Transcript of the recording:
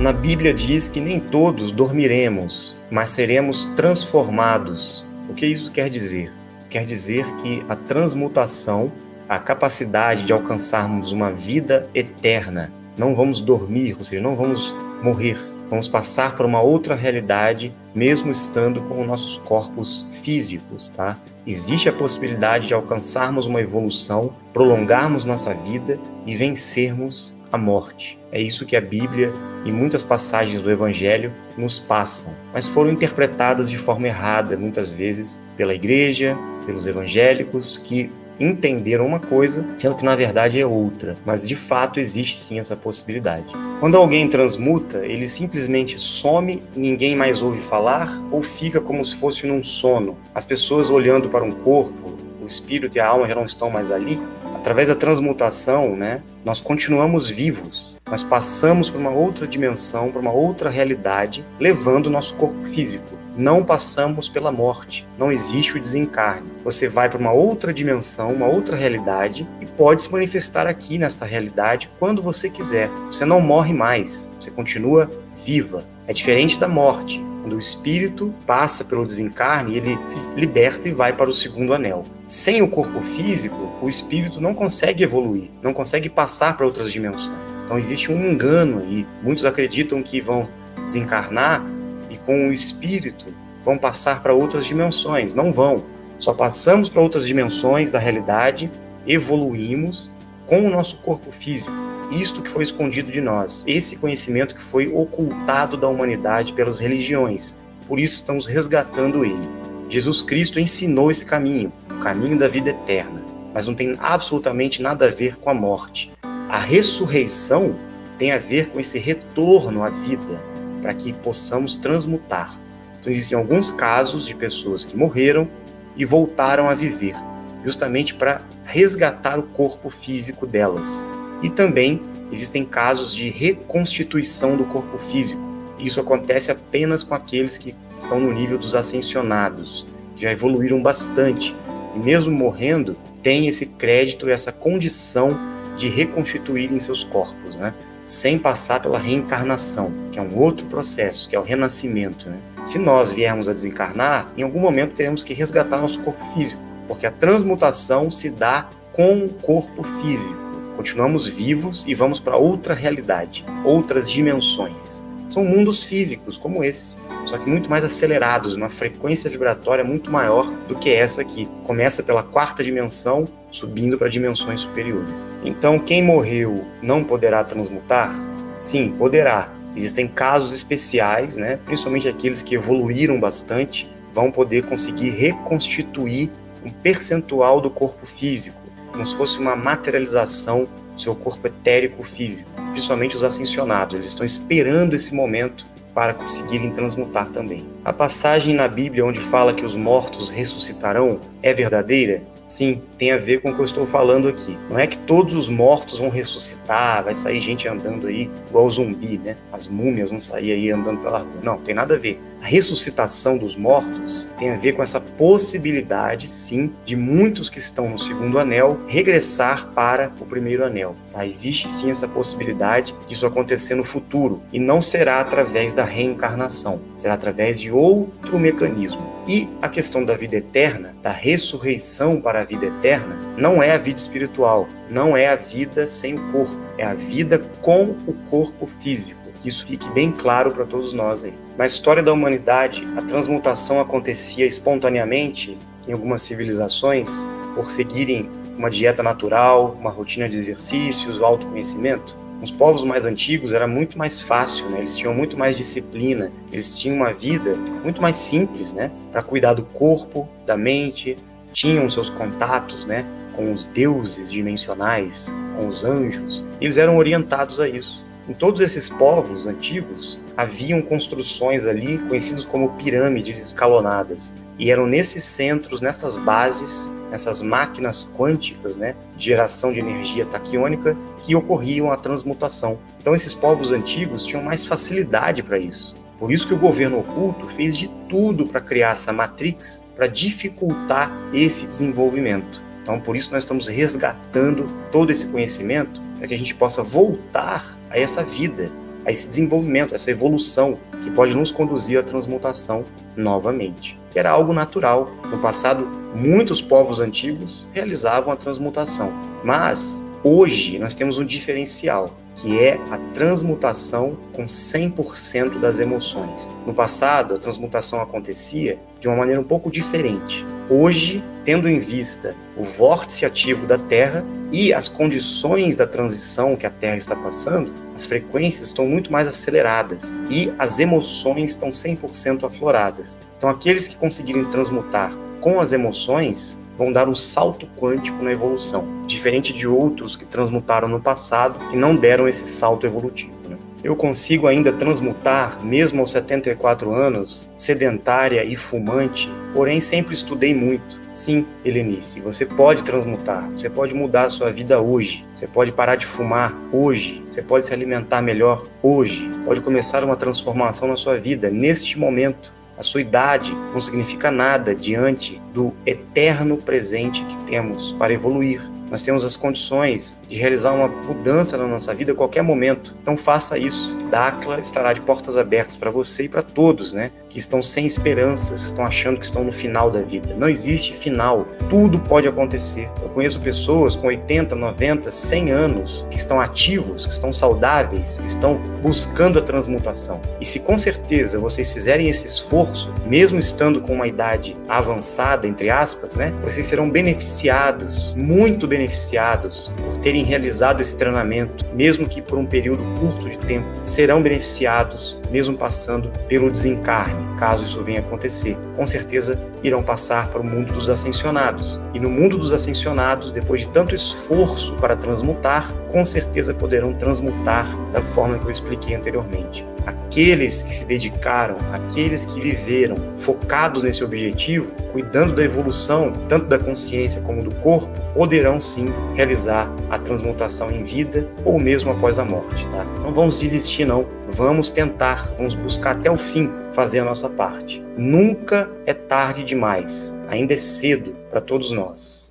Na Bíblia diz que nem todos dormiremos, mas seremos transformados. O que isso quer dizer? Quer dizer que a transmutação, a capacidade de alcançarmos uma vida eterna, não vamos dormir, ou seja, não vamos morrer, vamos passar por uma outra realidade, mesmo estando com os nossos corpos físicos, tá? Existe a possibilidade de alcançarmos uma evolução, prolongarmos nossa vida e vencermos a morte. É isso que a Bíblia e muitas passagens do Evangelho nos passam, mas foram interpretadas de forma errada, muitas vezes, pela igreja, pelos evangélicos, que entenderam uma coisa, sendo que na verdade é outra. Mas de fato existe sim essa possibilidade. Quando alguém transmuta, ele simplesmente some, ninguém mais ouve falar, ou fica como se fosse num sono. As pessoas olhando para um corpo, o espírito e a alma já não estão mais ali. Através da transmutação, nós continuamos vivos. Nós passamos para uma outra dimensão, para uma outra realidade, levando o nosso corpo físico. Não passamos pela morte, não existe o desencarne. Você vai para uma outra dimensão, uma outra realidade e pode se manifestar aqui nesta realidade quando você quiser. Você não morre mais, você continua viva. É diferente da morte, quando o espírito passa pelo desencarne, ele se liberta e vai para o segundo anel. Sem o corpo físico, o espírito não consegue evoluir, não consegue passar para outras dimensões. Então existe um engano aí. Muitos acreditam que vão desencarnar e com o espírito vão passar para outras dimensões. Não vão. Só passamos para outras dimensões da realidade, evoluímos com o nosso corpo físico. Isto que foi escondido de nós, esse conhecimento que foi ocultado da humanidade pelas religiões. Por isso estamos resgatando ele. Jesus Cristo ensinou esse caminho, o caminho da vida eterna, mas não tem absolutamente nada a ver com a morte. A ressurreição tem a ver com esse retorno à vida, para que possamos transmutar. Então existem alguns casos de pessoas que morreram e voltaram a viver, justamente para resgatar o corpo físico delas. E também existem casos de reconstituição do corpo físico. Isso acontece apenas com aqueles que estão no nível dos ascensionados, que já evoluíram bastante. E mesmo morrendo, têm esse crédito e essa condição de reconstituírem seus corpos, sem passar pela reencarnação, que é um outro processo, que é o renascimento. Se nós viermos a desencarnar, em algum momento teremos que resgatar nosso corpo físico, porque a transmutação se dá com o corpo físico. Continuamos vivos e vamos para outra realidade, outras dimensões. São mundos físicos como esse, só que muito mais acelerados, uma frequência vibratória muito maior do que essa aqui. Começa pela quarta dimensão, subindo para dimensões superiores. Então, quem morreu não poderá transmutar? Sim, poderá. Existem casos especiais, principalmente aqueles que evoluíram bastante, vão poder conseguir reconstituir um percentual do corpo físico, como se fosse uma materialização do seu corpo etérico físico. Principalmente os ascensionados, eles estão esperando esse momento para conseguirem transmutar também. A passagem na Bíblia onde fala que os mortos ressuscitarão é verdadeira? Sim, tem a ver com o que eu estou falando aqui. Não é que todos os mortos vão ressuscitar, vai sair gente andando aí igual zumbi, As múmias vão sair aí andando pela rua. Não, tem nada a ver. A ressuscitação dos mortos tem a ver com essa possibilidade, sim, de muitos que estão no segundo anel regressar para o primeiro anel. Existe sim essa possibilidade disso acontecer no futuro, e não será através da reencarnação, será através de outro mecanismo. E a questão da vida eterna, da ressurreição para a vida eterna, não é a vida espiritual, não é a vida sem o corpo, é a vida com o corpo físico. Que isso fique bem claro para todos nós aí. Na história da humanidade, a transmutação acontecia espontaneamente em algumas civilizações por seguirem uma dieta natural, uma rotina de exercícios, o autoconhecimento. Nos povos mais antigos era muito mais fácil, Eles tinham muito mais disciplina, eles tinham uma vida muito mais simples, Para cuidar do corpo, da mente, tinham seus contatos, com os deuses dimensionais, com os anjos. Eles eram orientados a isso. Em todos esses povos antigos, haviam construções ali conhecidas como pirâmides escalonadas. E eram nesses centros, nessas bases, nessas máquinas quânticas, de geração de energia taquiônica, que ocorriam a transmutação. Então esses povos antigos tinham mais facilidade para isso. Por isso que o governo oculto fez de tudo para criar essa matrix, para dificultar esse desenvolvimento. Então, por isso nós estamos resgatando todo esse conhecimento para que a gente possa voltar a essa vida a esse desenvolvimento, a essa evolução que pode nos conduzir à transmutação novamente, que era algo natural. No passado, muitos povos antigos realizavam a transmutação, mas hoje nós temos um diferencial, que é a transmutação com 100% das emoções. No passado, a transmutação acontecia de uma maneira um pouco diferente. Hoje, tendo em vista o vórtice ativo da Terra e as condições da transição que a Terra está passando, as frequências estão muito mais aceleradas e as emoções estão 100% afloradas. Então, aqueles que conseguirem transmutar com as emoções vão dar um salto quântico na evolução, diferente de outros que transmutaram no passado e não deram esse salto evolutivo. Eu consigo ainda transmutar, mesmo aos 74 anos, sedentária e fumante, porém sempre estudei muito. Sim, Helenice, você pode transmutar, você pode mudar a sua vida hoje, você pode parar de fumar hoje, você pode se alimentar melhor hoje, pode começar uma transformação na sua vida neste momento. A sua idade não significa nada diante do eterno presente que temos para evoluir. Nós temos as condições de realizar uma mudança na nossa vida a qualquer momento. Então faça isso. Dakla estará de portas abertas para você e para todos, que estão sem esperanças, estão achando que estão no final da vida. Não existe final. Tudo pode acontecer. Eu conheço pessoas com 80, 90, 100 anos que estão ativos, que estão saudáveis, que estão buscando a transmutação. E se com certeza vocês fizerem esse esforço, mesmo estando com uma idade avançada, entre aspas, vocês serão beneficiados, muito beneficiados, por terem realizado esse treinamento, mesmo que por um período curto de tempo. Serão beneficiados, mesmo passando pelo desencarne, caso isso venha a acontecer. Com certeza irão passar para o mundo dos ascensionados. E no mundo dos ascensionados, depois de tanto esforço para transmutar, com certeza poderão transmutar da forma que eu expliquei anteriormente. Aqueles que se dedicaram, aqueles que viveram focados nesse objetivo, cuidando da evolução, tanto da consciência como do corpo, poderão sim realizar a transmutação em vida ou mesmo após a morte. Não vamos desistir não, vamos tentar, vamos buscar até o fim fazer a nossa parte. Nunca é tarde demais, ainda é cedo para todos nós.